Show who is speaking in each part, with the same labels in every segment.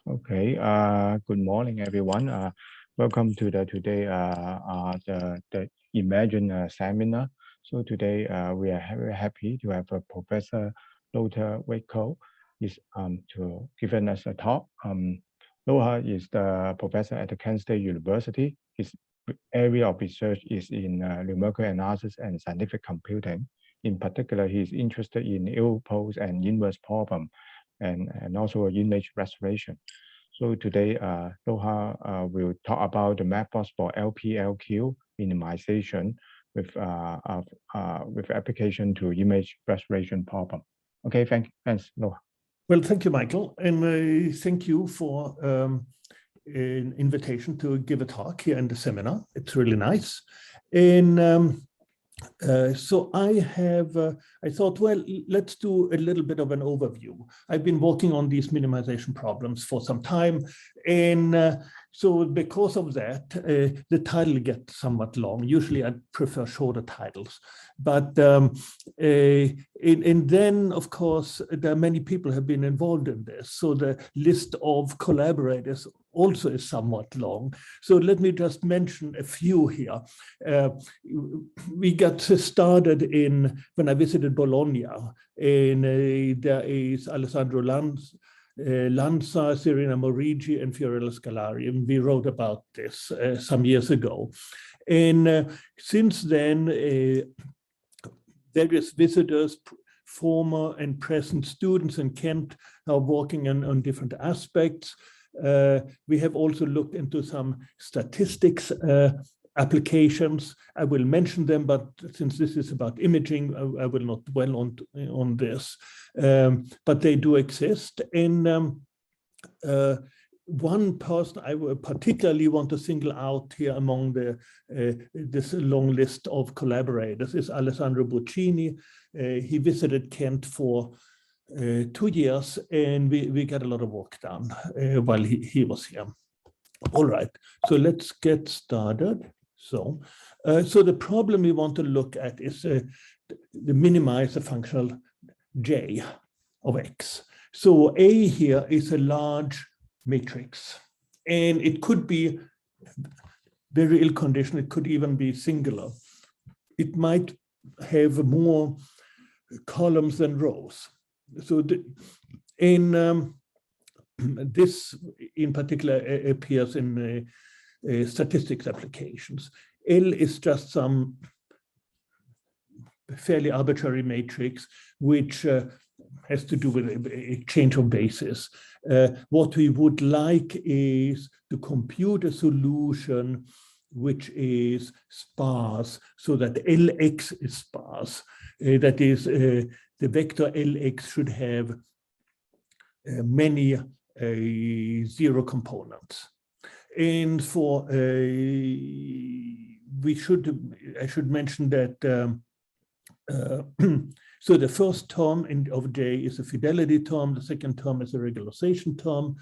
Speaker 1: Okay. Good morning, everyone. Welcome to the Imagine seminar. So today we are very happy to have Professor Lothar Reichel is to giving us a talk. Lothar is the professor at the Kent State University. His area of research is in numerical analysis and scientific computing. In particular, he is interested in ill-pose and inverse problem, and also image restoration. So today, Lothar will talk about the methods for LP-LQ minimization with application to image restoration problem. Okay, thanks, Lothar.
Speaker 2: Well, thank you, Michael, and thank you for an invitation to give a talk here in the seminar. It's really nice. And so I thought, well, let's do a little bit of an overview. I've been working on these minimization problems for some time. And so because of that, the title gets somewhat long. Usually I prefer shorter titles. But and then, of course, there are many people who have been involved in this. So the list of collaborators also is somewhat long. So let me just mention a few here. We got started when I visited Bologna, and there is Alessandro Lanza, Serena Morigi, and Fiorella Scalari, and we wrote about this some years ago. And since then, various visitors, former and present students in Kent are working on different aspects. We have also looked into some statistics applications. I will mention them, but since this is about imaging, I will not dwell on this. But they do exist. And one person I particularly want to single out here among this long list of collaborators is Alessandro Buccini. He visited Kent for 2 years, and we got a lot of work done while he was here. All right, so let's get started. So the problem we want to look at is the minimize the functional J of X. So A here is a large matrix, and it could be very ill-conditioned. It could even be singular. It might have more columns than rows. So this in particular appears in statistics applications. L is just some fairly arbitrary matrix which has to do with a change of basis. What we would like is to compute a solution which is sparse, so that Lx is sparse. That is, the vector Lx should have many zero components. And for I should mention that so the first term of J is a fidelity term, the second term is a regularization term.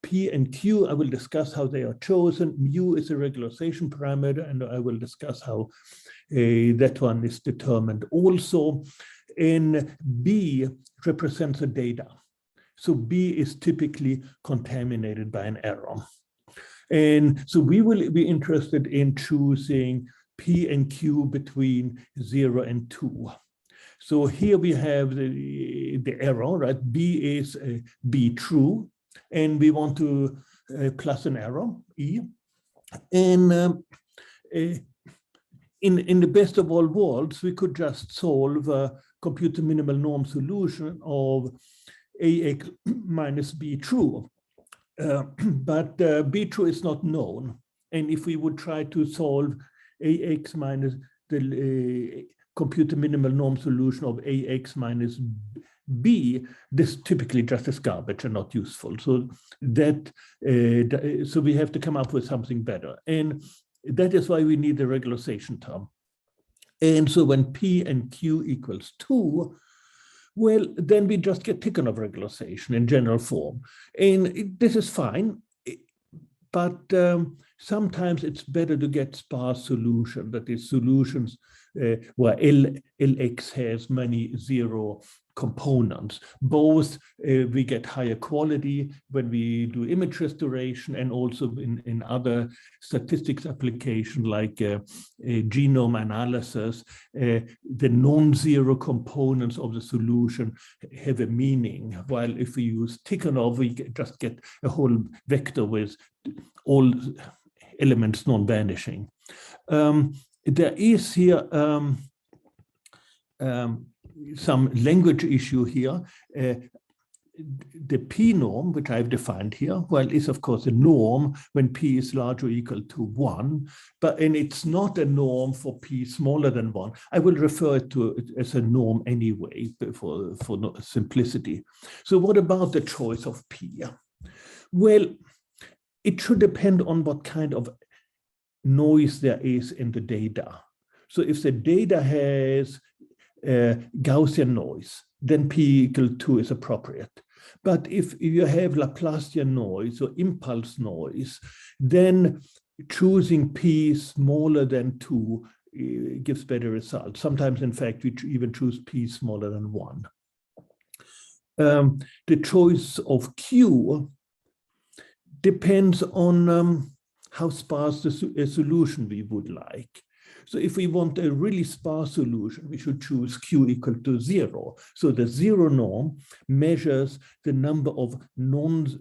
Speaker 2: P and Q, I will discuss how they are chosen. Mu is a regularization parameter, and I will discuss how that one is determined also. And B represents the data. So B is typically contaminated by an error. And so we will be interested in choosing P and Q between 0 and 2. So here we have the error, right? B is B true, and we want to plus an error, E. And in the best of all worlds, we could just solve a compute the minimal norm solution of AX minus B true. But B true is not known. And if we would try to solve AX minus the compute the minimal norm solution of AX minus B, this typically just is garbage and not useful. So so we have to come up with something better. And that is why we need the regularization term. And so when P and Q equals 2, well, then we just get Tikhonov regularization in general form. And this is fine, but sometimes it's better to get sparse solution, that is solutions where Lx has many zero components. Both we get higher quality when we do image restoration, and also in other statistics application like genome analysis, the non-zero components of the solution have a meaning, while if we use Tikhonov, we just get a whole vector with all elements non-vanishing. There is here some language issue here. The P norm, which I've defined here, well, is of course a norm when P is larger or equal to 1, and it's not a norm for P smaller than 1. I will refer to it as a norm anyway for simplicity. So what about the choice of P? Well, it should depend on what kind of noise there is in the data. So if the data has Gaussian noise, then P equal 2 is appropriate. But if you have Laplacian noise or impulse noise, then choosing P smaller than 2 gives better results. Sometimes, in fact, we even choose P smaller than 1. The choice of Q depends on how sparse a solution we would like. So if we want a really sparse solution, we should choose Q equal to 0. So the zero norm measures the number of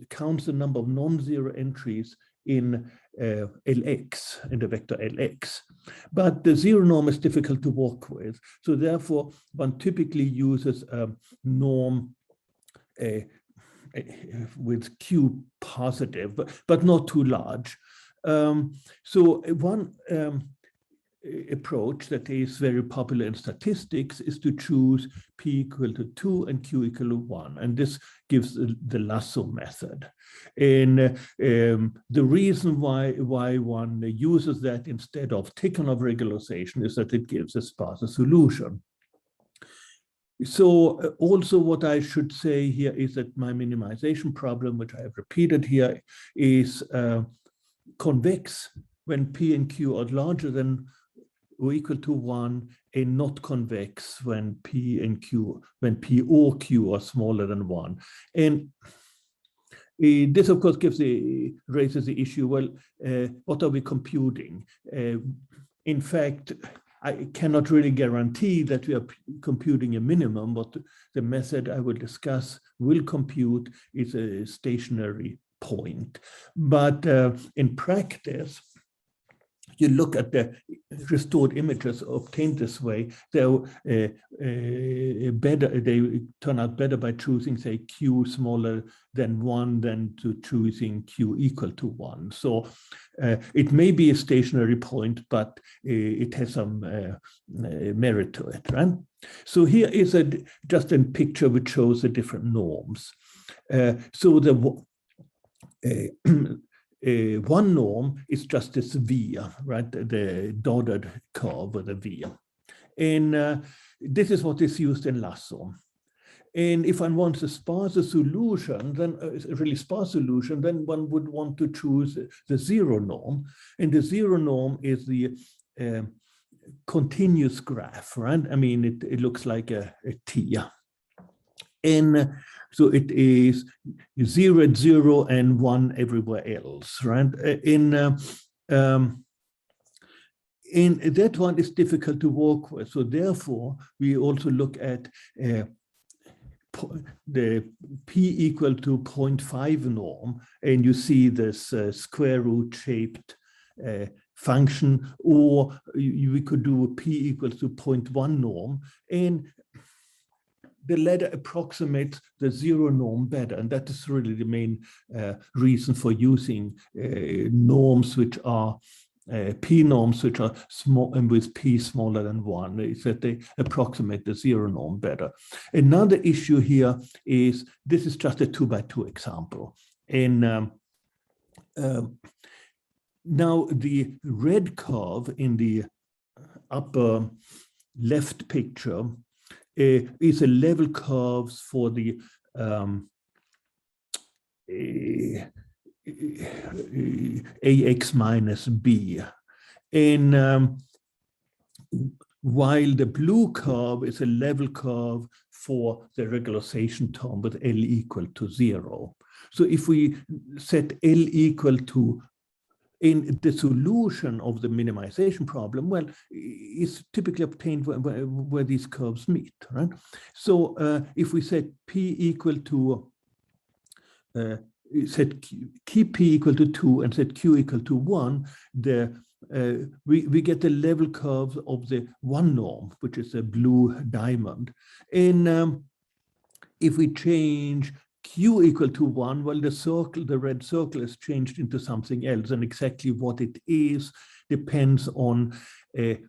Speaker 2: counts the number of non-zero entries in Lx, in the vector Lx. But the zero norm is difficult to work with. So therefore, one typically uses a norm with Q positive, but not too large. So one approach that is very popular in statistics is to choose P equal to 2 and Q equal to 1. And this gives the lasso method. And the reason why one uses that instead of Tikhonov regularization is that it gives a sparser solution. So also what I should say here is that my minimization problem, which I have repeated here, is convex when P and Q are larger than or equal to 1, and not convex when P or Q are smaller than 1. And this, of course, raises the issue, well, what are we computing? In fact, I cannot really guarantee that we are computing a minimum, but the method I will discuss will compute is a stationary point. But in practice, you look at the restored images obtained this way, they turn out better by choosing, say, Q smaller than 1 than to choosing Q equal to 1. So it may be a stationary point, but it has some merit to it, right? So here is just a picture which shows the different norms. So the one norm is just this V, right? The dotted curve with a V. And this is what is used in lasso. And if one wants a sparser solution, then a really sparse solution, then one would want to choose the zero norm. And the zero norm is the continuous graph, right? I mean, it looks like a T. And so it is 0 at 0 and 1 everywhere else, right? And that one is difficult to work with. So therefore, we also look at the P equal to 0.5 norm, and you see this square root shaped function, or we could do a P equals to 0.1 norm, and the latter approximates the zero norm better. And that is really the main reason for using norms which are P norms which are small and with P smaller than 1, is that they approximate the zero norm better. Another issue here is this is just a 2x2 example. And now the red curve in the upper left picture is a level curves for the AX minus B. And while the blue curve is a level curve for the regularization term with L equal to 0. So if we set L equal to, in the solution of the minimization problem, well, is typically obtained where these curves meet, right? So if we set P equal to, keep P equal to 2 and set Q equal to 1, we get the level curves of the one norm, which is a blue diamond. And if we change Q equal to 1, well, the red circle is changed into something else, and exactly what it is depends on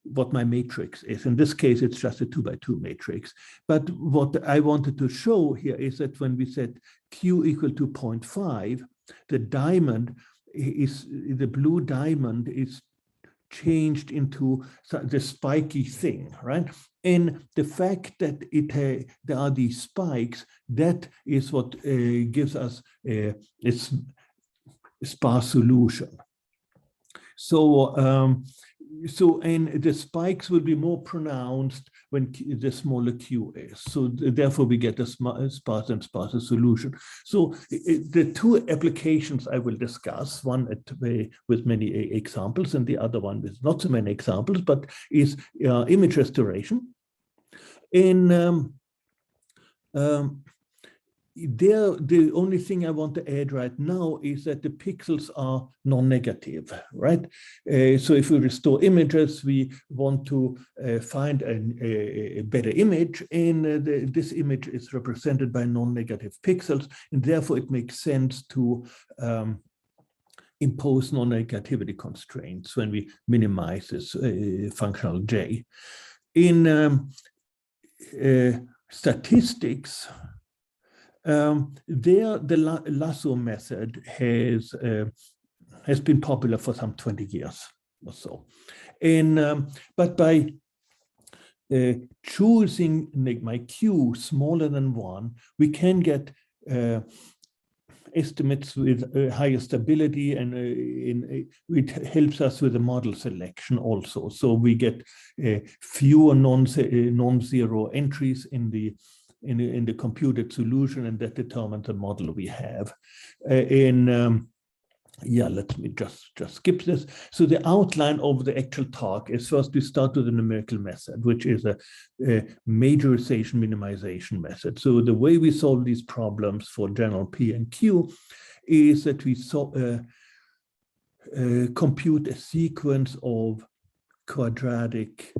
Speaker 2: what my matrix is. In this case, it's just a 2 by 2 matrix. But what I wanted to show here is that when we set Q equal to 0.5, the diamond is, the blue diamond is changed into the spiky thing, right? And the fact that there are these spikes, that is what gives us a sparse solution. So, and the spikes will be more pronounced when the smaller Q is. So therefore we get a sparse and sparser solution. So the two applications I will discuss, one with many examples and the other one with not so many examples, but is image restoration. And the only thing I want to add right now is that the pixels are non-negative, right? So if we restore images, we want to find a better image, and this image is represented by non-negative pixels, and therefore it makes sense to impose non-negativity constraints when we minimize this functional J. In statistics, the lasso method has been popular for some 20 years or so. And but by choosing my Q smaller than 1, we can get estimates with higher stability, and it helps us with the model selection also. So we get fewer non-zero entries in the computed solution, and that determines the model we have. Yeah, let me just skip this. So the outline of the actual talk is, first we start with the numerical method, which is a majorization minimization method. So the way we solve these problems for general P and Q is that we compute a sequence of quadratic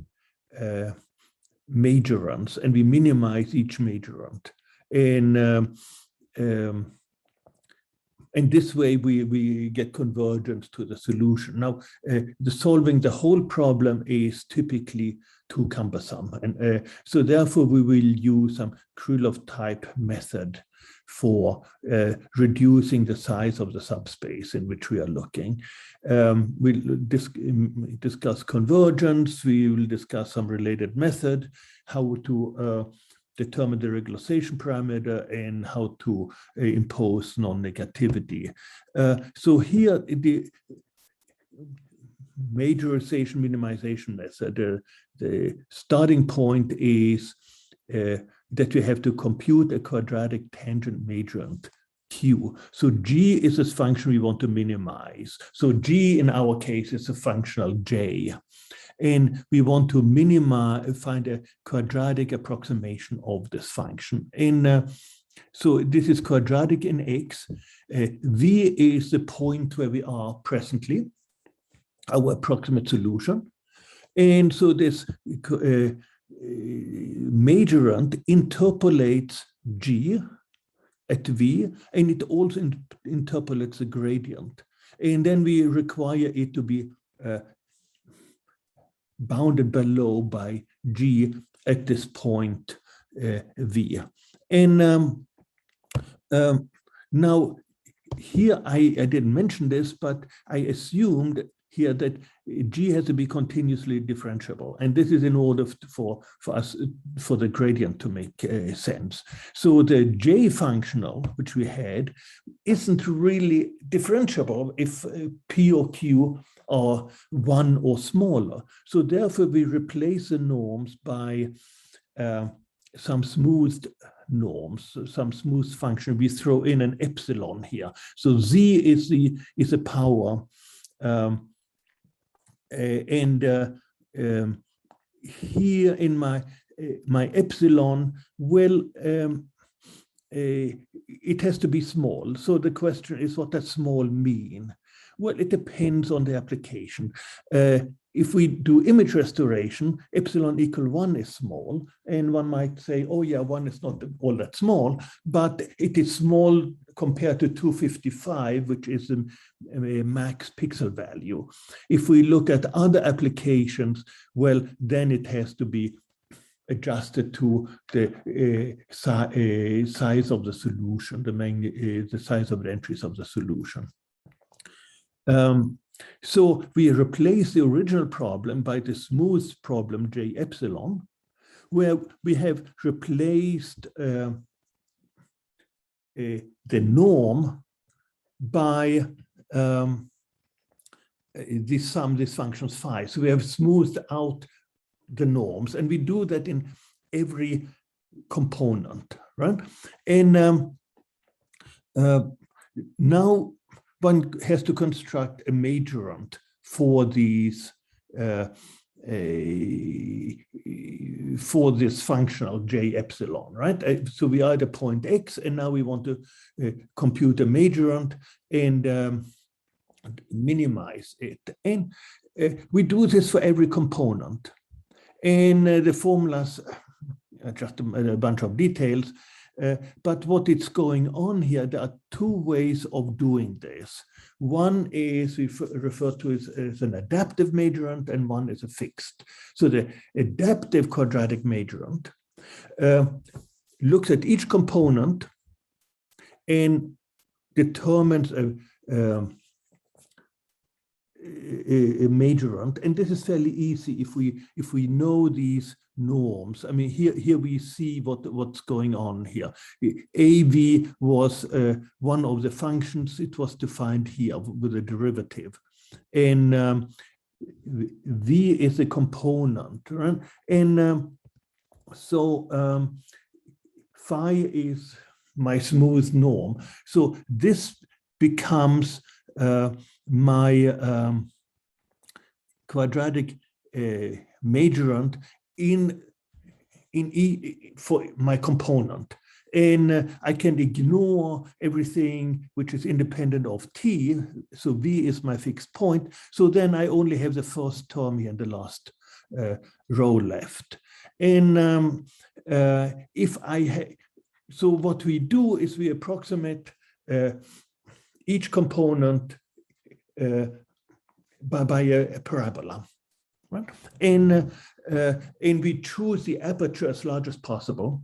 Speaker 2: majorants, and we minimize each majorant. And this way we get convergence to the solution. Now, solving the whole problem is typically too cumbersome. And so therefore we will use some Krylov type method for reducing the size of the subspace in which we are looking. We'll discuss convergence. We will discuss some related method, how to determine the regularization parameter, and how to impose non-negativity. So here, the majorization minimization method, the starting point is that we have to compute a quadratic tangent majorant Q. So G is this function we want to minimize. So G in our case is a functional J. And we want to find a quadratic approximation of this function. And so this is quadratic in X. V is the point where we are presently, our approximate solution. And so this majorant interpolates G at V, and it also interpolates the gradient. And then we require it to be bounded below by G at this point V. And now here I didn't mention this, but I assumed here that G has to be continuously differentiable, and this is in order for the gradient to make sense. So the J functional, which we had, isn't really differentiable if P or Q are 1 or smaller. So therefore we replace the norms by some smoothed norms, some smooth function, we throw in an epsilon here. So z is a power, here in my epsilon, well, it has to be small. So the question is, what does small mean? Well, it depends on the application. If we do image restoration, epsilon equal 1 is small, and one might say, oh yeah, 1 is not all that small, but it is small compared to 255, which is a max pixel value. If we look at other applications, well, then it has to be adjusted to the size of the solution, the size of the entries of the solution. So we replace the original problem by the smooth problem J epsilon, where we have replaced the norm by this functions phi. So we have smoothed out the norms, and we do that in every component, right? And now one has to construct a majorant for these for this functional J epsilon, right? So we are at a point X, and now we want to compute a majorant and minimize it. And we do this for every component. And the formulas are just a bunch of details. But what is going on here, there are two ways of doing this. One is we refer to as an adaptive majorant, and one is a fixed. So the adaptive quadratic majorant looks at each component and determines a majorant, and this is fairly easy if we know these norms. I mean, here we see what's going on here. AV was one of the functions. It was defined here with a derivative, and V is a component, right? And so phi is my smooth norm. So this becomes my quadratic majorant for my component, and I can ignore everything which is independent of t. So V is my fixed point. So then I only have the first term here and the last row left. And so what we do is we approximate each component by a parabola, right? And we choose the aperture as large as possible,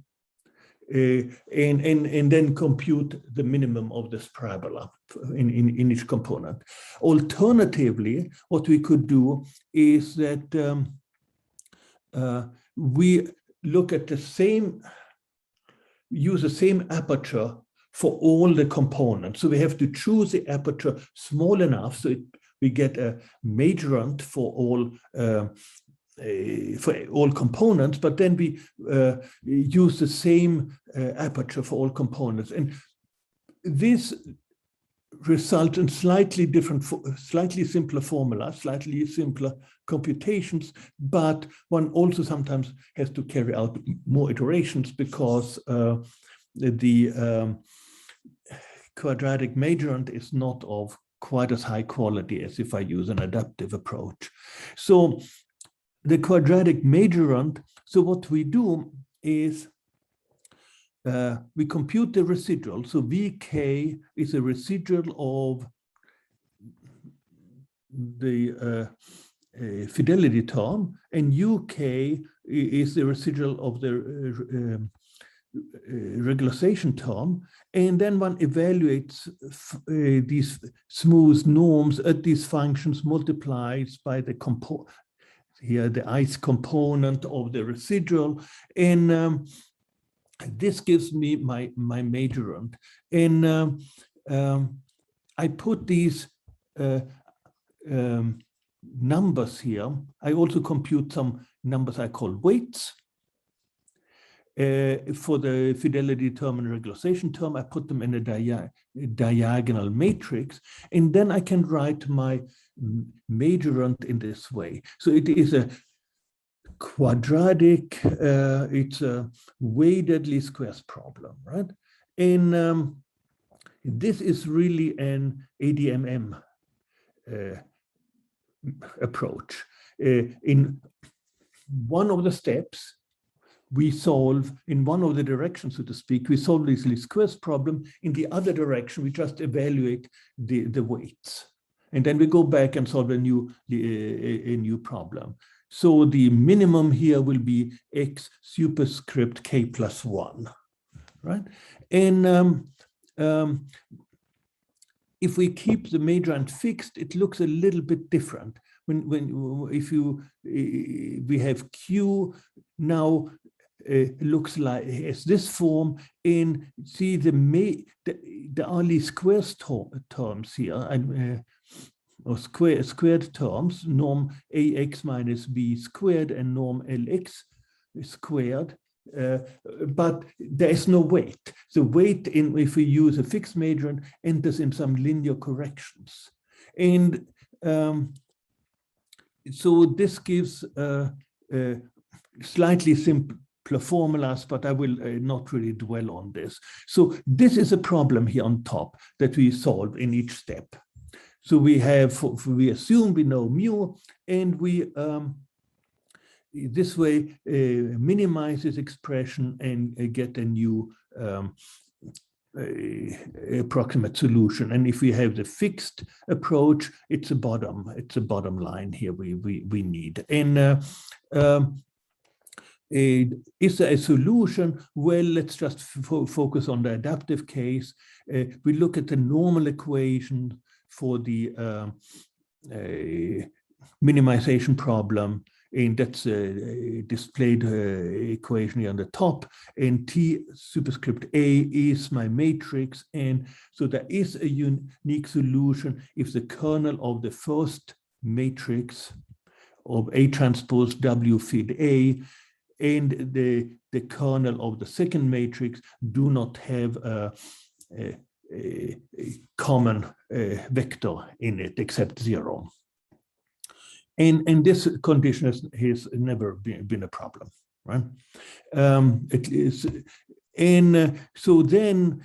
Speaker 2: and then compute the minimum of this parabola in each component. Alternatively, what we could do is that we look at use the same aperture for all the components. So we have to choose the aperture small enough so we get a majorant for all components, but then we use the same aperture for all components. And this results in slightly simpler formulas, slightly simpler computations, but one also sometimes has to carry out more iterations because the quadratic majorant is not of quite as high quality as if I use an adaptive approach. So the quadratic majorant, so what we do is we compute the residual. So Vk is a residual of the fidelity term, and Uk is the residual of the regularization term, and then one evaluates these smooth norms at these functions, multiplies by the ith component of the residual, and this gives me my majorant. And I put these numbers here. I also compute some numbers I call weights. For the fidelity term and regularization term, I put them in a diagonal matrix, and then I can write my majorant in this way. So it is a quadratic, it's a weighted least squares problem, right? And this is really an ADMM approach. In one of the steps, we solve in one of the directions, so to speak, we solve this least squares problem. In the other direction, we just evaluate the weights. And then we go back and solve a new problem. So the minimum here will be x superscript k plus 1, right? And if we keep the majorant fixed, it looks a little bit different. We have Q now looks like as this form, and see the only squares terms here, or squared terms, norm ax minus b squared and norm lx squared, but there is no weight. The weight, if we use a fixed majorant, enters in some linear corrections. And so this gives slightly simpler formulas, but I will not really dwell on this. So this is a problem here on top that we solve in each step. So we assume we know mu, and we this way minimize this expression and get a new approximate solution. And if we have the fixed approach, it's a bottom line here we need. And is there a solution? Well, let's just focus on the adaptive case. We look at the normal equation for the minimization problem, and that's displayed equation here on the top, and T superscript A is my matrix, and so there is a unique solution if the kernel of the first matrix of A transpose W fid A and the kernel of the second matrix do not have a common vector in it except 0. And this condition has never been a problem, right? It is, and so then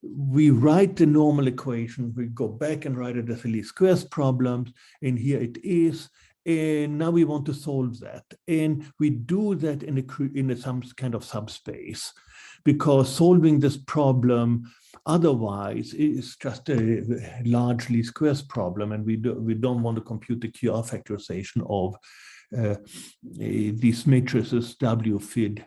Speaker 2: we write the normal equation. We go back and write it as a least squares problems, and here it is. And now we want to solve that, and we do that in some kind of subspace, because solving this problem otherwise is just a large least squares problem, and we don't want to compute the QR factorization of these matrices W fid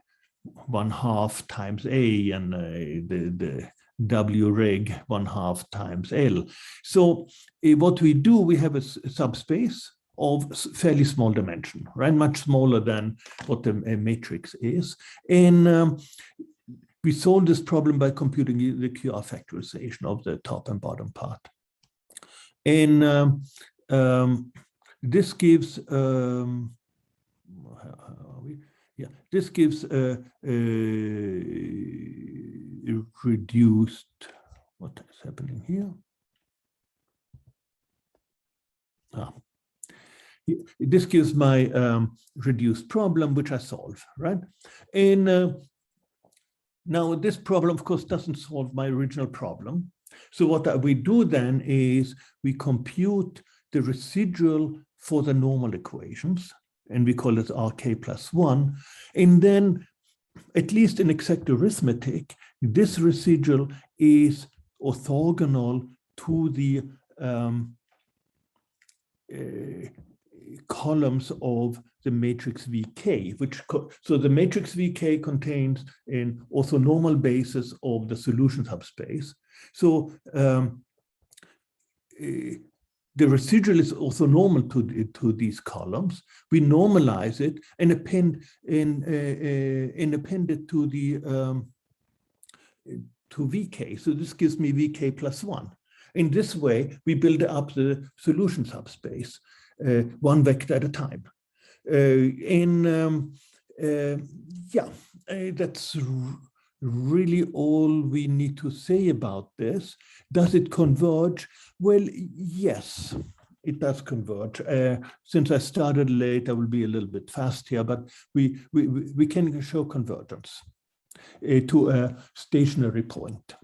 Speaker 2: 1/2 times A and the W reg 1/2 times L. So what we do, we have a subspace of fairly small dimension, right? Much smaller than what the matrix is. And we solve this problem by computing the QR factorization of the top and bottom part. And this gives, this gives reduced, what is happening here? This gives my reduced problem, which I solve, right? And now this problem, of course, doesn't solve my original problem. So what we do then is we compute the residual for the normal equations, and we call it RK plus 1. And then, at least in exact arithmetic, this residual is orthogonal to the columns of the matrix VK, so the matrix VK contains an orthonormal basis of the solution subspace. So the residual is orthonormal to these columns. We normalize it and append it to the to VK. So this gives me VK plus 1. In this way, we build up the solution subspace, one vector at a time. Yeah, that's really all we need to say about this. Does it converge? Well, yes, it does converge. Since I started late, I will be a little bit fast here, but we can show convergence to a stationary point.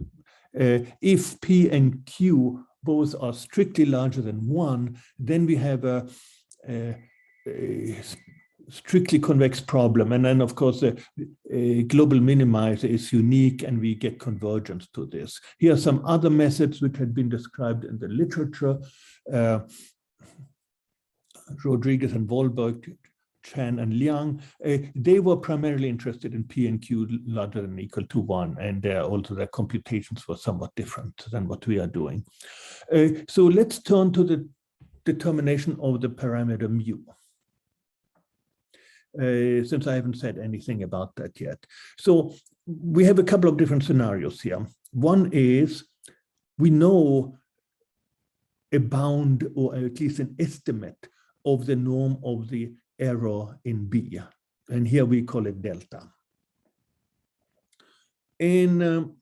Speaker 2: If P and Q both are strictly larger than 1, then we have a strictly convex problem. And then, of course, the global minimizer is unique, and we get convergence to this. Here are some other methods which had been described in the literature. Rodriguez and Wahlberg, Chan and Liang, they were primarily interested in P and Q larger than or equal to 1, and also their computations were somewhat different than what we are doing. So let's turn to the determination of the parameter mu. Since I haven't said anything about that yet. So we have a couple of different scenarios here. One is we know a bound, or at least an estimate of the norm of the error in B. And here we call it delta. And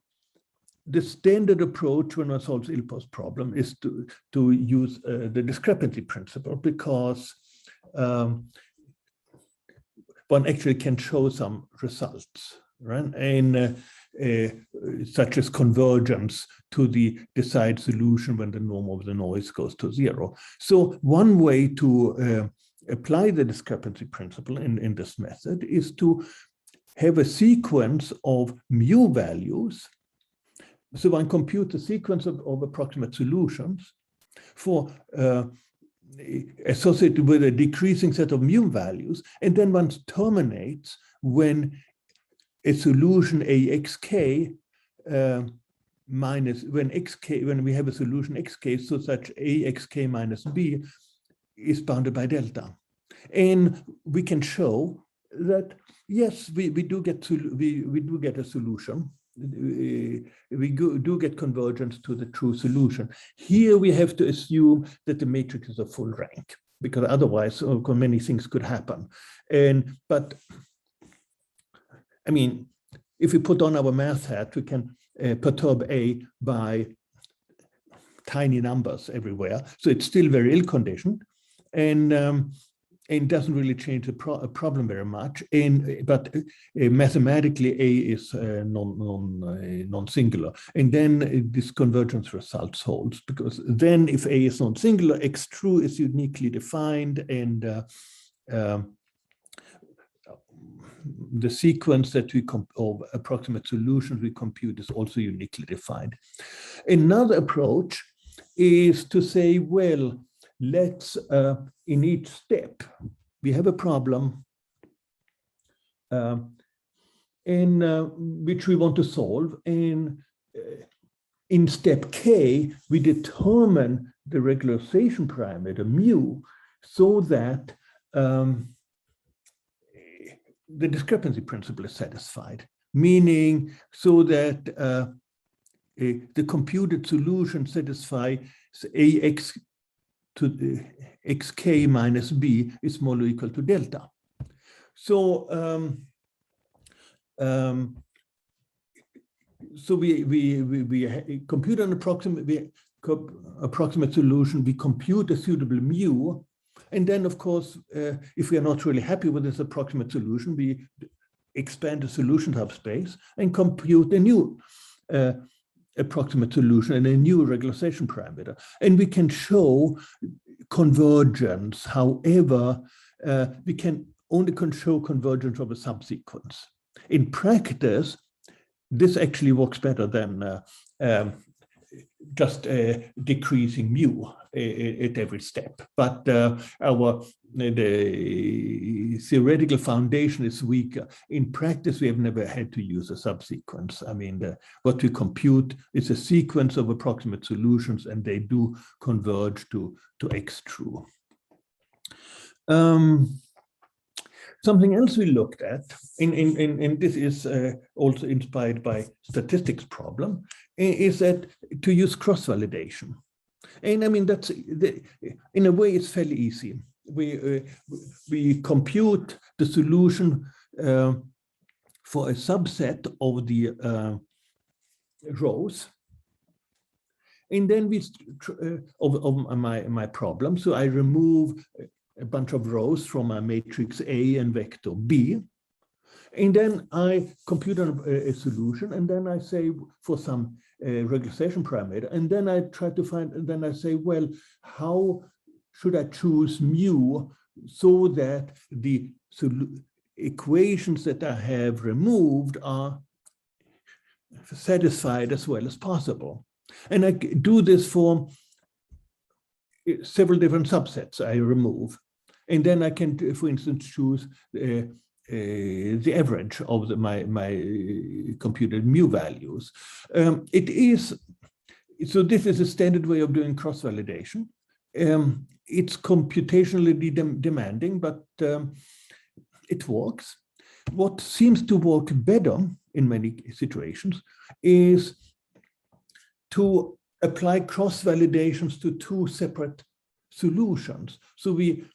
Speaker 2: the standard approach when one solves Ilpo's problem is to use the discrepancy principle, because one actually can show some results, right? And such as convergence to the desired solution when the norm of the noise goes to 0. So one way to apply the discrepancy principle in this method is to have a sequence of mu values. So one computes a sequence of approximate solutions for associated with a decreasing set of mu values, and then one terminates when a solution AXK minus when we have a solution XK, so such AXK minus B is bounded by delta. And we can show that yes, we do get a solution. We do get convergence to the true solution. Here we have to assume that the matrix is a full rank, because otherwise many things could happen. But I mean, if we put on our math hat, we can perturb A by tiny numbers everywhere. So it's still very ill-conditioned, and doesn't really change the problem very much. But mathematically, A is non-singular. And then this convergence results holds, because then if A is non-singular, X true is uniquely defined, and the sequence that of approximate solutions we compute is also uniquely defined. Another approach is to say, well, let's, in each step, we have a problem which we want to solve. And in step K, we determine the regularization parameter mu, so that the discrepancy principle is satisfied, meaning so that the computed solution satisfies AX to the XK minus B is small or equal to delta. So so we compute an approximate solution, we compute a suitable mu, and then of course, if we are not really happy with this approximate solution, we expand the solution subspace and compute a new approximate solution and a new regularization parameter. And we can show convergence. However, we can only show convergence of a subsequence. In practice, this actually works better than just decreasing mu at every step. But the theoretical foundation is weaker. In practice, we have never had to use a subsequence. I mean, what we compute is a sequence of approximate solutions, and they do converge to X true. Something else we looked at, and this is also inspired by statistics problem, is that to use cross-validation. And I mean, that's in a way, it's fairly easy. We compute the solution for a subset of the rows. And then we of my problem. So I remove a bunch of rows from a matrix A and vector B. And then I compute a solution, and then I say for some regularization parameter, and then I try to find, and then I say, well, how should I choose mu so that the equations that I have removed are satisfied as well as possible? And I do this for several different subsets I remove. And then I can, for instance, choose the average of my computed mu values. So this is a standard way of doing cross-validation. It's computationally demanding, but it works. What seems to work better in many situations is to apply cross-validations to two separate solutions. So we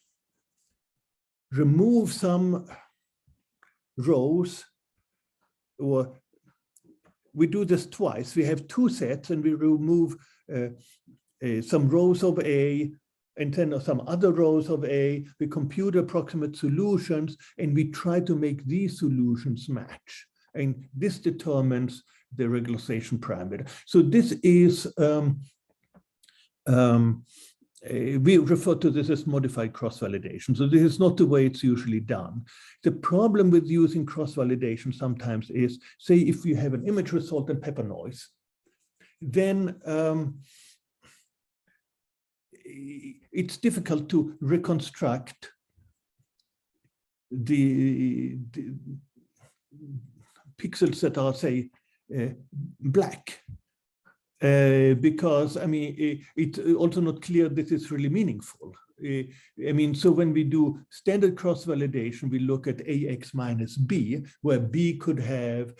Speaker 2: remove some rows, or we do this twice. We have two sets and we remove some rows of A and then some other rows of A. We compute approximate solutions and we try to make these solutions match. And this determines the regularization parameter. So this is, we refer to this as modified cross-validation. So this is not the way it's usually done. The problem with using cross-validation sometimes is, say, if you have an image result and pepper noise, then it's difficult to reconstruct the pixels that are, say, black. Because, I mean, it's also not clear this is really meaningful. I mean, so when we do standard cross-validation, we look at AX minus B, where B could have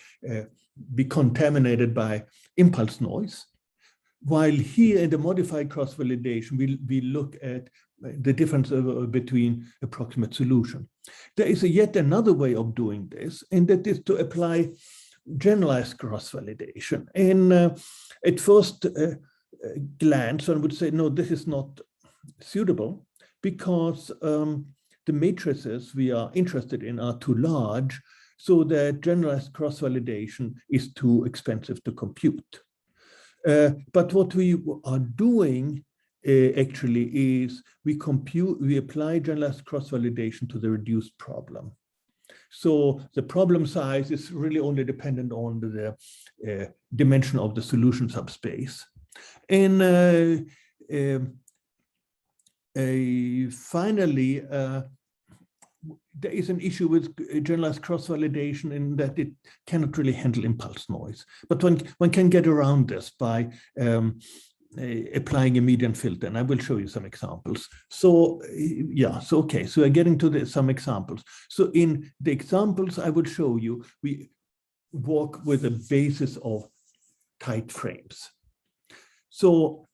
Speaker 2: be contaminated by impulse noise. While here in the modified cross-validation, we look at the difference between approximate solution. There is yet another way of doing this, and that is to apply generalized cross-validation. And at first glance, one would say, no, this is not suitable because the matrices we are interested in are too large, so that generalized cross-validation is too expensive to compute. But what we are doing actually is we apply generalized cross-validation to the reduced problem. So the problem size is really only dependent on the dimension of the solution subspace. And finally, there is an issue with generalized cross-validation in that it cannot really handle impulse noise. But one can get around this by applying a median filter, and I will show you some examples. So yeah, so okay, so we're getting to some examples. So in the examples I will show you, we work with a basis of tight frames. So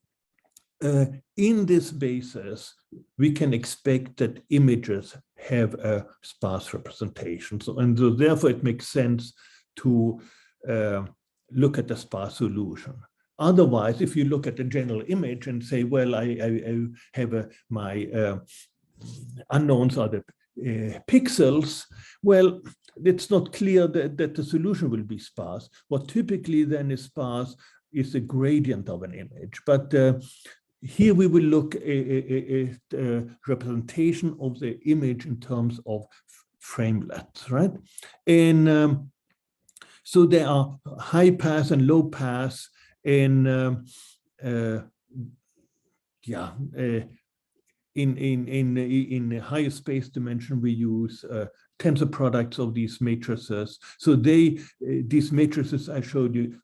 Speaker 2: in this basis, we can expect that images have a sparse representation. So, and so therefore it makes sense to look at the sparse solution. Otherwise, if you look at the general image and say, well, I have my unknowns are the pixels, well, it's not clear that the solution will be sparse. What typically then is sparse is the gradient of an image. But here we will look at a representation of the image in terms of framelets, right? And so there are high pass and low pass. In in higher space dimension, we use tensor products of these matrices. So these matrices I showed you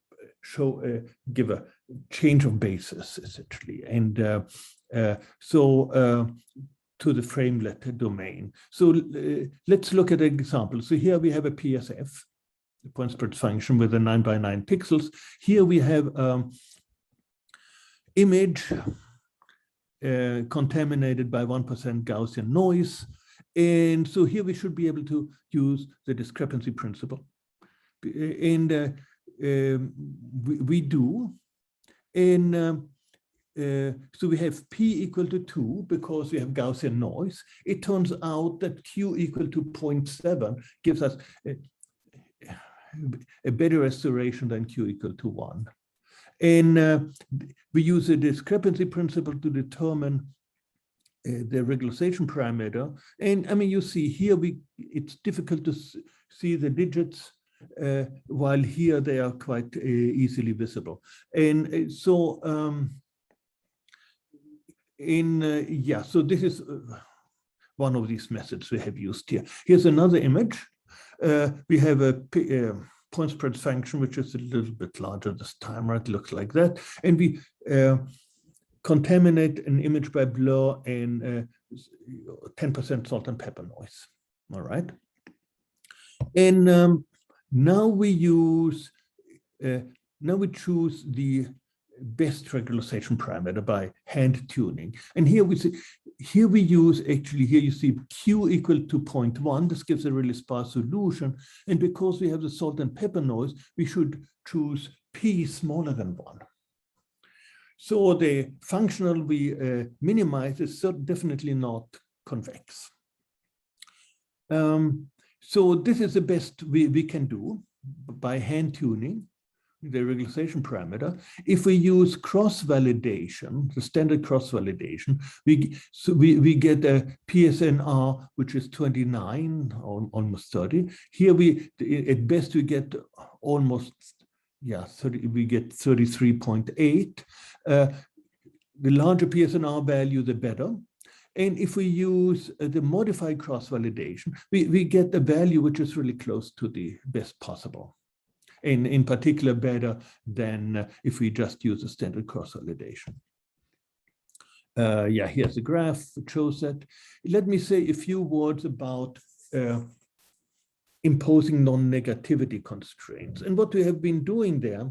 Speaker 2: give a change of basis essentially, and to the framelet domain. So let's look at an example. So here we have a PSF, the point spread function with a 9 by 9 pixels. Here we have image contaminated by 1% Gaussian noise, And so here we should be able to use the discrepancy principle. And we do. And so we have P equal to 2 because we have Gaussian noise. It turns out that Q equal to 0.7 gives us a better restoration than Q equal to 1. And we use the discrepancy principle to determine the regularization parameter. And I mean, you see here, it's difficult to see the digits, while here they are quite easily visible. And so, so this is one of these methods we have used here. Here's another image. We have a point spread function, which is a little bit larger this time, right? It looks like that. And we contaminate an image by blur and 10% salt and pepper noise. All right. And now we choose the best regularization parameter by hand tuning. And here we see, here you see Q equal to 0.1. This gives a really sparse solution. And because we have the salt and pepper noise, we should choose P smaller than 1. So the functional we minimize is definitely not convex. So this is the best we can do by hand tuning the regularization parameter. If we use cross-validation, the standard cross-validation, we get a PSNR, which is 29, or almost 30. Here at best we get almost, 30, we get 33.8. The larger PSNR value, the better. And if we use the modified cross-validation, we get a value which is really close to the best possible. And in particular, better than if we just use a standard cross-validation. Here's a graph that shows that. Let me say a few words about imposing non-negativity constraints. And what we have been doing there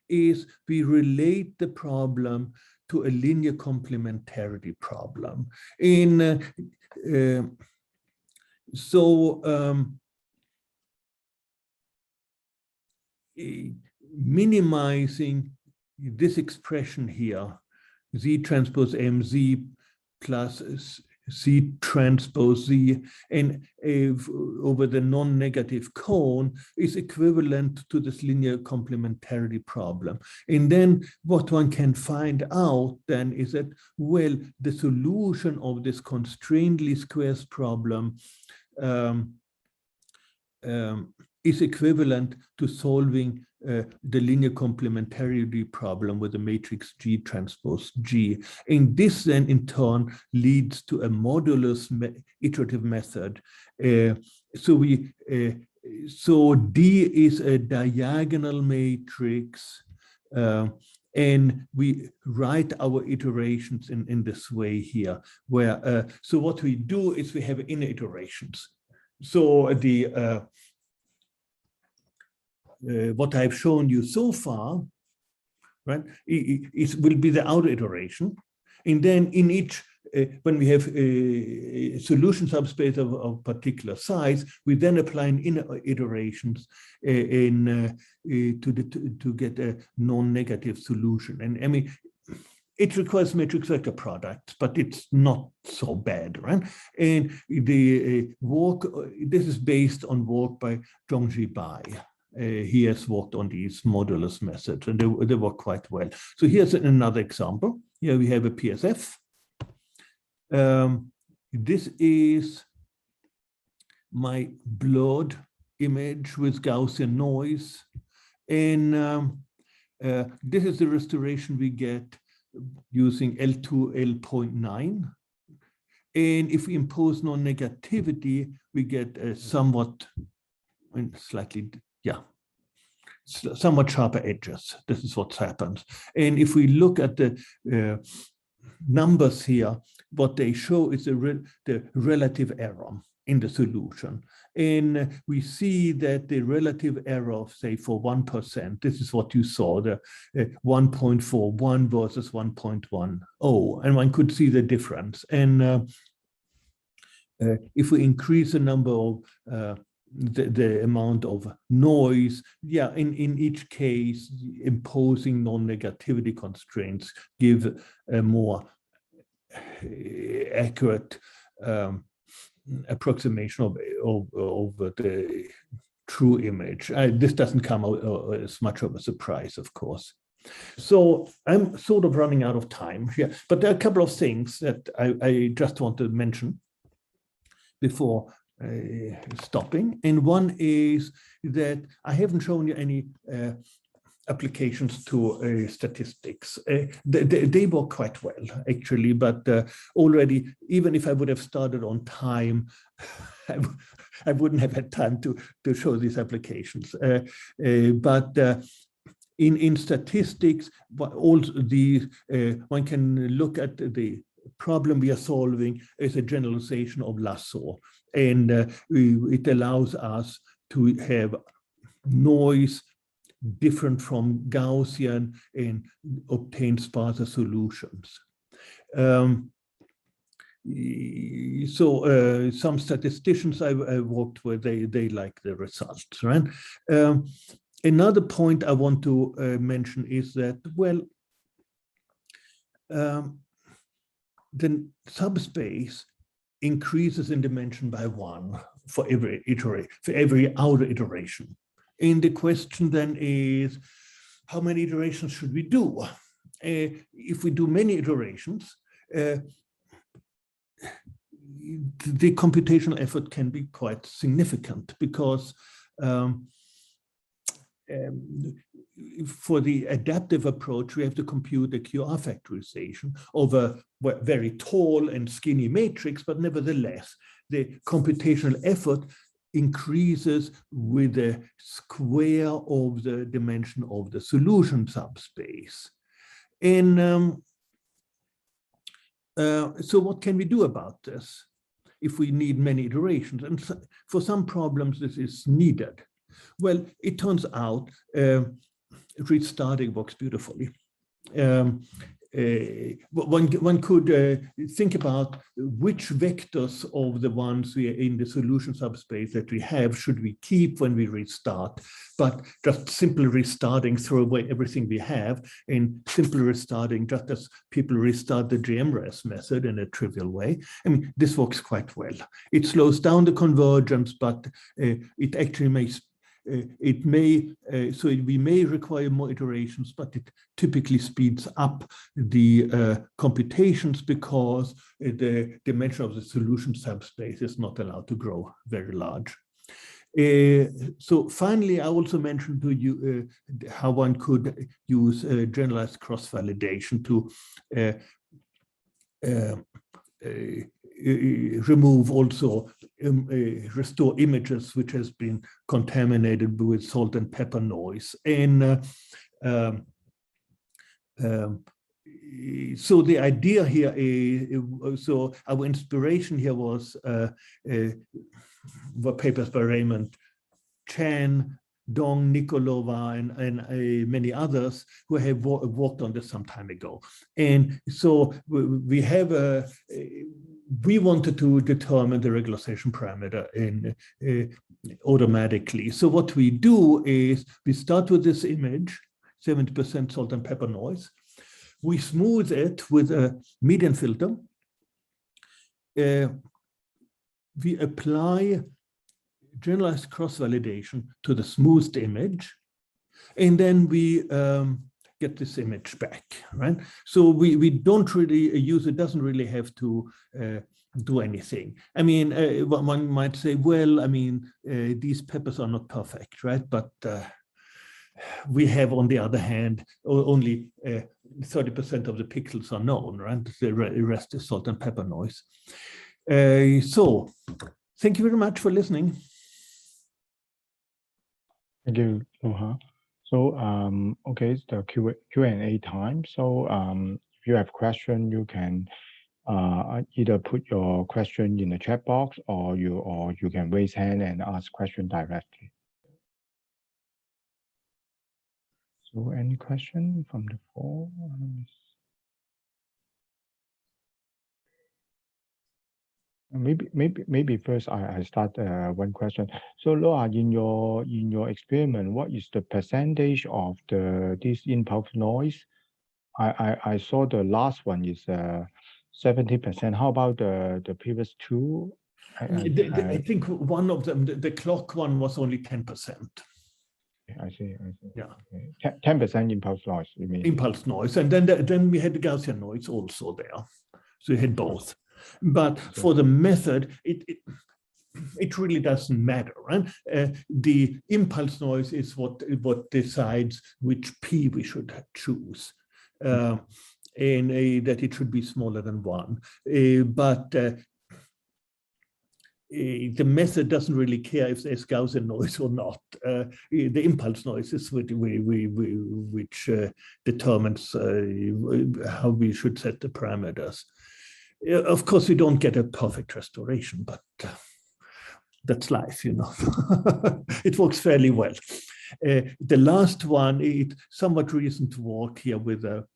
Speaker 2: is we relate the problem to a linear complementarity problem. Minimizing this expression here, Z transpose MZ plus C transpose Z, and over the non-negative cone is equivalent to this linear complementarity problem. And then what one can find out then is that, well, the solution of this constrained least squares problem is equivalent to solving the linear complementarity problem with the matrix G transpose G. And this then in turn leads to a modulus iterative method. So D is a diagonal matrix, and we write our iterations in this way here, where so what we do is we have inner iterations. So the what I've shown you so far, right, it will be the outer iteration. And then in each, when we have a solution subspace of particular size, we then apply an inner iterations to get a non-negative solution. And I mean, it requires matrix vector products, but it's not so bad, right? And the work, this is based on work by Zhongji Bai. He has worked on these modulus methods, and they work quite well. So here's another example. Here we have a PSF. This is my blurred image with Gaussian noise. And this is the restoration we get using L2 L.9. And if we impose non-negativity, we get a somewhat, slightly, somewhat sharper edges. This is what happens. And if we look at the numbers here, what they show is the relative error in the solution. And we see that the relative error of, say, for 1%, this is what you saw, the 1.41 versus 1.10. And one could see the difference. And if we increase the number of the amount of noise, yeah, in each case, imposing non-negativity constraints give a more accurate approximation of the true image. This doesn't come out as much of a surprise, of course. So I'm sort of running out of time here, but there are a couple of things that I just want to mention before stopping. And one is that I haven't shown you any applications to statistics. They work quite well, actually, but already, even if I would have started on time, I wouldn't have had time to show these applications. But in statistics, also one can look at the problem we are solving as a generalization of lasso, and it allows us to have noise different from Gaussian and obtain sparser solutions. So some statisticians I worked with, they like the results, right? Another point I want to mention is that, well, the subspace increases in dimension by 1 for every outer iteration. And the question then is, how many iterations should we do? If we do many iterations, the computational effort can be quite significant, because for the adaptive approach, we have to compute the QR factorization of a very tall and skinny matrix, but nevertheless, the computational effort increases with the square of the dimension of the solution subspace. And so what can we do about this if we need many iterations? And for some problems, this is needed. Well, it turns out restarting works beautifully. One could think about which vectors of the ones we are in the solution subspace that we have should we keep when we restart, but just simply restarting, throw away everything we have, and simply restarting just as people restart the GMRS method in a trivial way. I mean, this works quite well. It slows down the convergence, but it actually makes we may require more iterations, but it typically speeds up the computations, because the dimension of the solution subspace is not allowed to grow very large. So finally, I also mentioned to you how one could use generalized cross-validation to remove also restore images which has been contaminated with salt and pepper noise. And so the idea here is, so our inspiration here was were papers by Raymond Chan, Dong, Nikolova, and many others who have worked on this some time ago. And so we have we wanted to determine the regularization parameter automatically. So what we do is we start with this image, 70% salt and pepper noise. We smooth it with a median filter. We apply generalized cross-validation to the smoothed image, and then we get this image back, right? So we don't really use, it doesn't really have to do anything. I mean, one might say, well, I mean, these peppers are not perfect, right? But we have, on the other hand, only 30% of the pixels are known, right? The rest is salt and pepper noise. So thank you very much for listening.
Speaker 1: Thank you, Lothar. So, okay, it's the Q&A time. So, if you have question, you can either put your question in the chat box, or you can raise hand and ask question directly. So, any question from the floor? Maybe first I start one question. So Laura, in your experiment, what is the percentage of this impulse noise? I saw the last one is 70%. How about the previous two?
Speaker 2: I think one of them, the clock one, was only 10%.
Speaker 1: I see.
Speaker 2: Yeah.
Speaker 1: 10% impulse noise, you mean?
Speaker 2: Impulse noise, and then we had the Gaussian noise also there. So you had both. But for the method, it really doesn't matter, right? The impulse noise is what decides which P we should choose, and that it should be smaller than 1. But the method doesn't really care if there's Gaussian noise or not. The impulse noise is which determines how we should set the parameters. Of course, we don't get a perfect restoration, but that's life, you know. It works fairly well. The last one, it's somewhat recent work here with a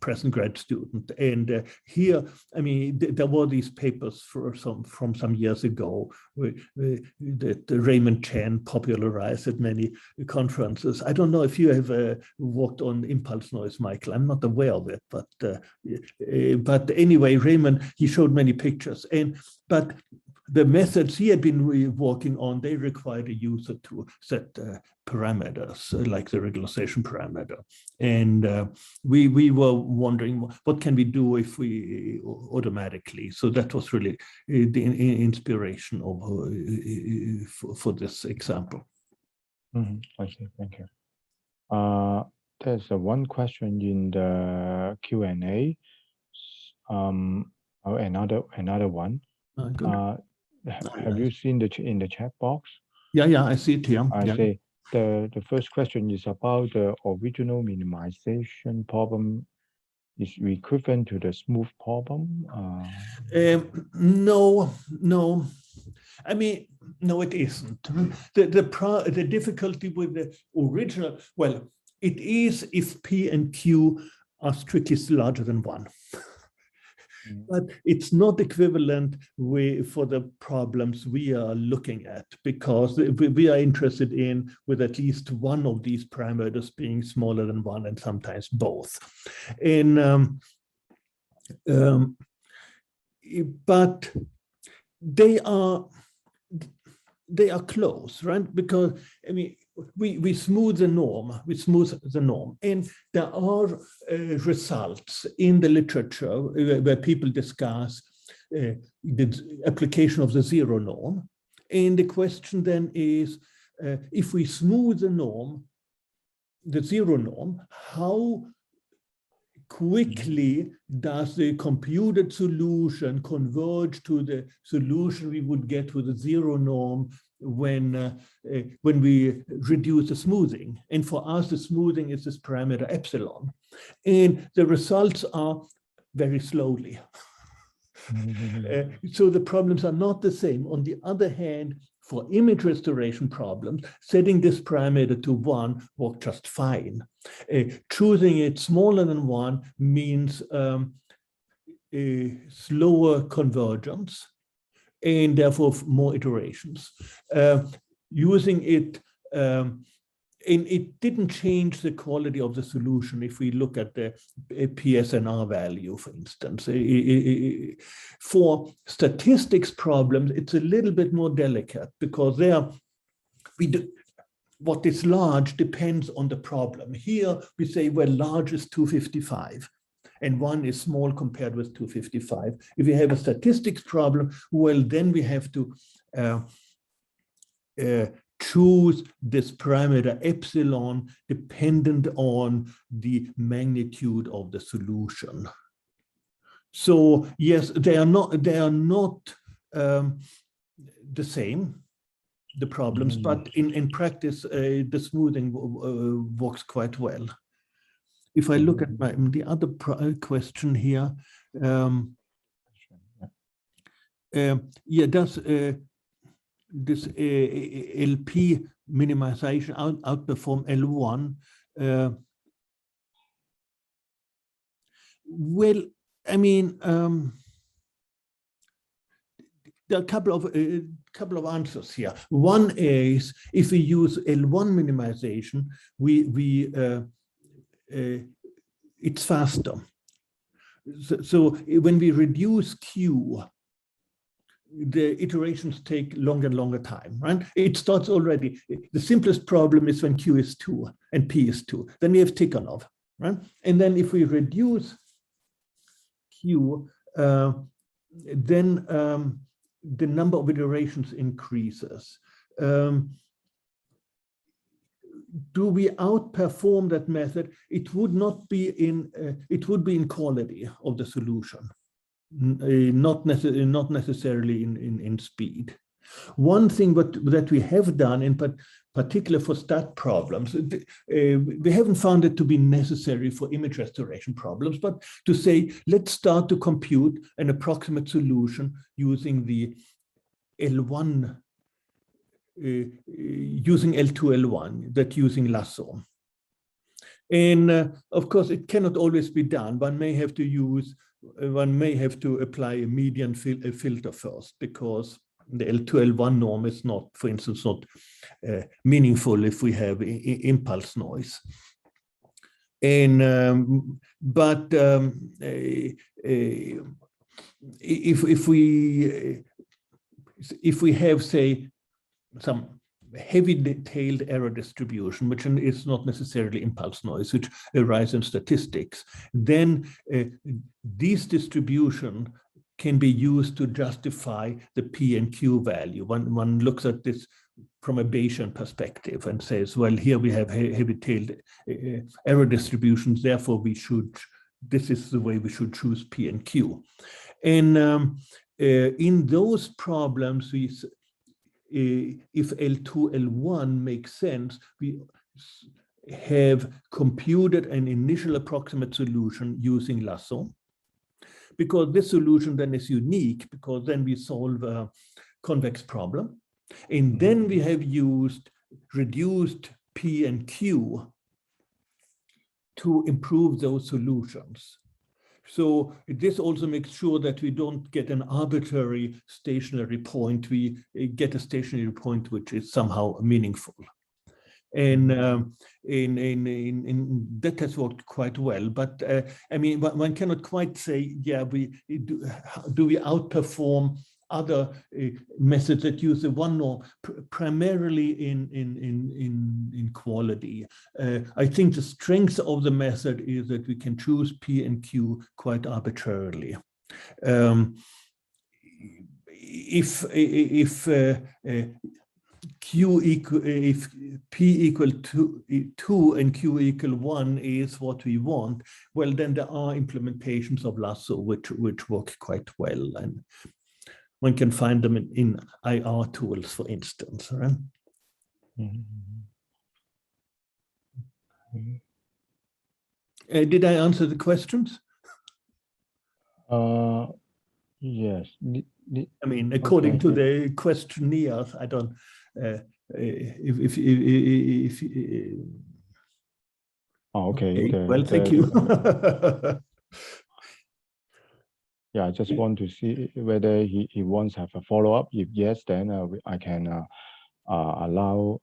Speaker 2: present grad student, and here, I mean, there were these papers from some years ago that Raymond Chen popularized at many conferences. I don't know if you have worked on impulse noise, Michael. I'm not aware of it, but anyway, Raymond, he showed many pictures, but the methods he had been working on, they required a user to set parameters, like the regularization parameter. And we were wondering, what can we do if we automatically? So that was really the inspiration for this example.
Speaker 1: I see, thank you. There's one question in the Q&A. Another one. Have you seen in the chat box?
Speaker 2: Yeah, I see it here.
Speaker 1: I see. The first question is about the original minimization problem is equivalent to the smooth problem.
Speaker 2: No. I mean, no, it isn't. The difficulty with the original, well, it is if P and Q are strictly larger than 1. But it's not equivalent for the problems we are looking at, because we are interested in with at least one of these parameters being smaller than 1 and sometimes both. But they are close, right? Because I mean, we smooth the norm, and there are results in the literature where people discuss the application of the zero norm. And the question then is, if we smooth the norm, the zero norm, how quickly does the computed solution converge to the solution we would get with the zero norm when we reduce the smoothing? And for us, the smoothing is this parameter epsilon. And the results are very slowly. So the problems are not the same. On the other hand, for image restoration problems, setting this parameter to 1 worked just fine. Choosing it smaller than 1 means a slower convergence and therefore more iterations. Using it, and it didn't change the quality of the solution. If we look at the PSNR value, for instance, for statistics problems, it's a little bit more delicate, because what is large depends on the problem. Here we say, well, large is 255. And 1 is small compared with 255. If we have a statistics problem, well, then we have to choose this parameter epsilon dependent on the magnitude of the solution. So yes, they are not the same, the problems, but in practice, the smoothing works quite well. If I look at the other question here, does this LP minimization outperform L1? Well, I mean, there are a couple of answers here. One is if we use L1 minimization, it's faster. So when we reduce Q, the iterations take longer and longer time, right? It starts already. The simplest problem is when Q is 2 and P is 2. Then we have Tikhonov, right? And then if we reduce Q, then the number of iterations increases. Do we outperform that method? It would not be in. It would be in quality of the solution, not necessarily in speed. One thing that we have done, in particular for stat problems, we haven't found it to be necessary for image restoration problems, but to say, let's start to compute an approximate solution using the L1, using L2, L1, that using lasso. And of course, it cannot always be done. One may have to apply a median filter first, because the L2, L1 norm is not, for instance, not meaningful if we have impulse noise. And if we have, say, some heavy-tailed error distribution, which is not necessarily impulse noise, which arise in statistics, then these distribution can be used to justify the P and Q value. One looks at this from a Bayesian perspective and says, well, here we have heavy-tailed error distributions, therefore this is the way we should choose P and Q. And in those problems, if L2, L1 makes sense, we have computed an initial approximate solution using lasso, because this solution then is unique, because then we solve a convex problem. And then we have used reduced P and Q to improve those solutions. So this also makes sure that we don't get an arbitrary stationary point. We get a stationary point which is somehow meaningful. And that has worked quite well. But I mean, one cannot quite say, yeah, do we outperform other methods that use the one norm, primarily in quality. I think the strength of the method is that we can choose P and Q quite arbitrarily. If P equal to 2 and Q equal 1 is what we want, well, then there are implementations of lasso which work quite well, and one can find them in IR tools, for instance. Right? Did I answer the questions?
Speaker 1: Yes.
Speaker 2: I mean, according to the questionnaires, I don't.
Speaker 1: Okay.
Speaker 2: Well, thank you.
Speaker 1: Yeah, I just want to see whether he wants to have a follow-up. If yes, then I can allow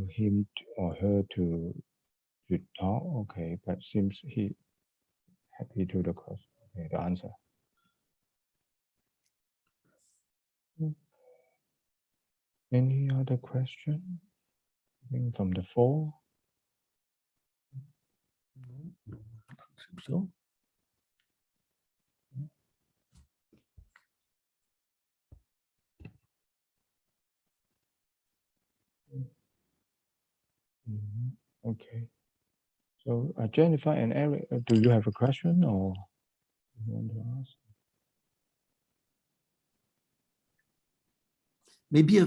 Speaker 1: him or her to talk. Okay, but seems he happy to the question. Okay, the answer. Any other question? From the floor?
Speaker 2: So.
Speaker 1: Okay. So Jennifer and Eric, do you have a question or you want to ask?
Speaker 3: Maybe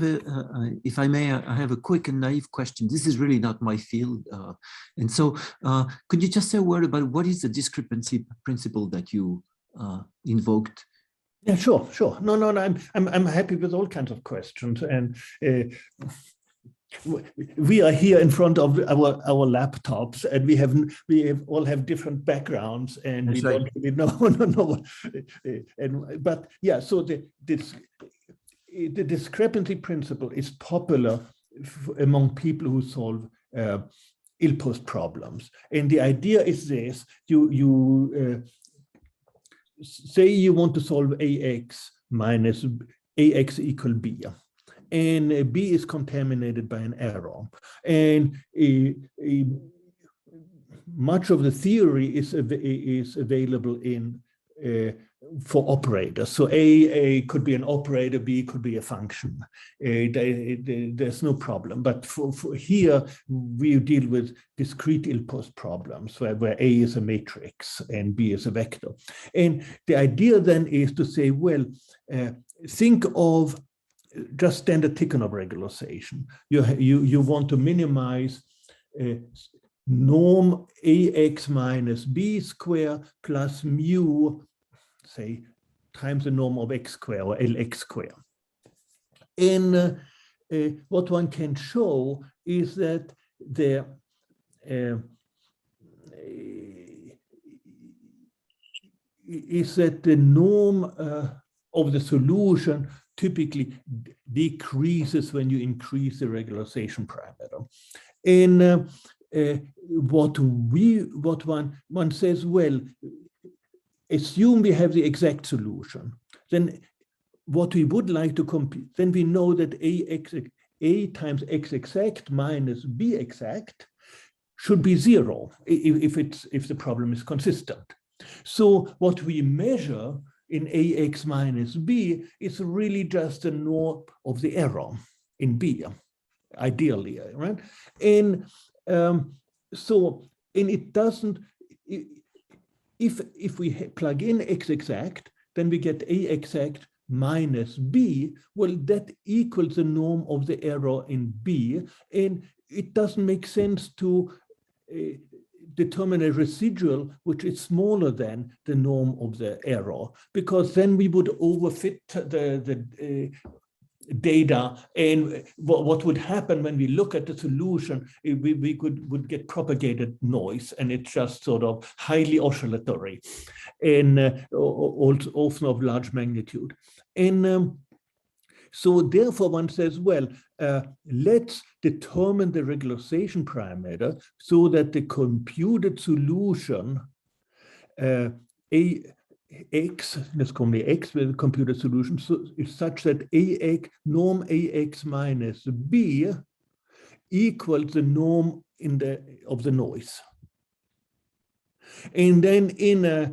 Speaker 3: if I may, I have a quick and naive question. This is really not my field. And so could you just say a word about what is the discrepancy principle that you invoked?
Speaker 2: Yeah, sure. No, I'm happy with all kinds of questions. And we are here in front of our laptops, and we all have different backgrounds, and we don't really know. But yeah, so the discrepancy principle is popular among people who solve ill-posed problems. And the idea is this: you say you want to solve AX minus AX equal B, and B is contaminated by an error. And much of the theory is available in for operators. So A could be an operator, B could be a function. There's no problem. But for here, we deal with discrete ill-post problems where A is a matrix and B is a vector. And the idea then is to say, well, think of just standard Tikhonov regularization. You want to minimize norm AX minus B square plus mu, say, times the norm of X square or LX square. And what one can show is that the norm of the solution typically decreases when you increase the regularization parameter. And what one says, well, assume we have the exact solution. Then what we would like to compute, then we know that A times X exact minus B exact should be 0 if the problem is consistent. So what we measure in AX minus B is really just the norm of the error in B, ideally, right? And and it doesn't, if we plug in X exact, then we get A exact minus B. Well, that equals the norm of the error in B. And it doesn't make sense to determine a residual which is smaller than the norm of the error, because then we would overfit the data, and what would happen when we look at the solution, we would get propagated noise, and it's just sort of highly oscillatory and also often of large magnitude. And so therefore one says, well, let's determine the regularization parameter so that the computed solution X, let's call me X with the computed solution, so is such that AX, norm AX minus B equals the norm of the noise. And then in a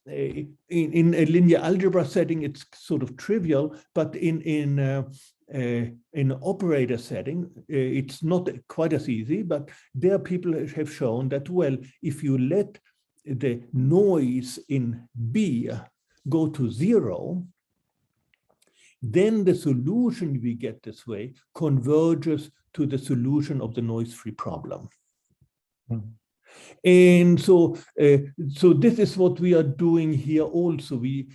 Speaker 2: linear algebra setting, it's sort of trivial, but in an operator setting, it's not quite as easy, but there people have shown that, well, if you let the noise in B go to 0, then the solution we get this way converges to the solution of the noise-free problem. And so this is what we are doing here also. We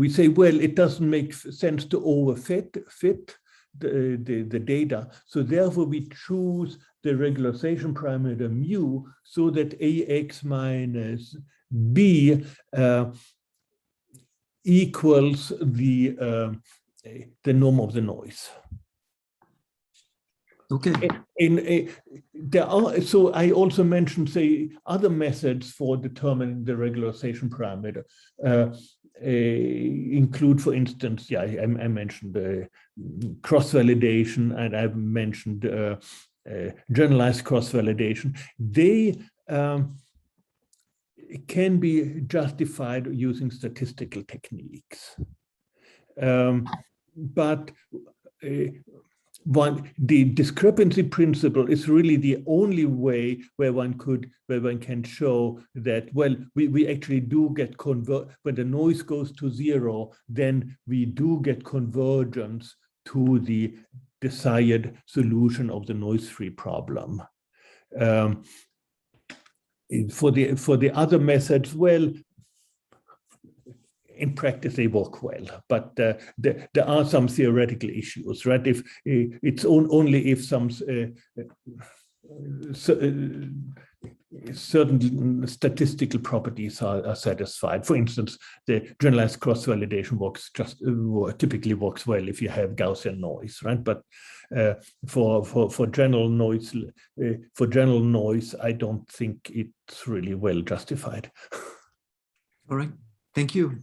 Speaker 2: say, well, it doesn't make sense to overfit the data. So therefore we choose the regularization parameter mu so that AX minus B equals the norm of the noise.
Speaker 3: Okay.
Speaker 2: And there are, so I also mentioned, say, other methods for determining the regularization parameter. Include, for instance, yeah, I mentioned cross-validation, and I've mentioned generalized cross-validation. They can be justified using statistical techniques. But the discrepancy principle is really the only way where one can show that, well, we actually do get when the noise goes to 0, then we do get convergence to the desired solution of the noise-free problem. For the other methods, well, in practice they work well, but there are some theoretical issues, right? If it's only if some certain statistical properties are satisfied. For instance, the generalized cross-validation typically works well if you have Gaussian noise, right? But for general noise, I don't think it's really well justified.
Speaker 3: All right, thank you.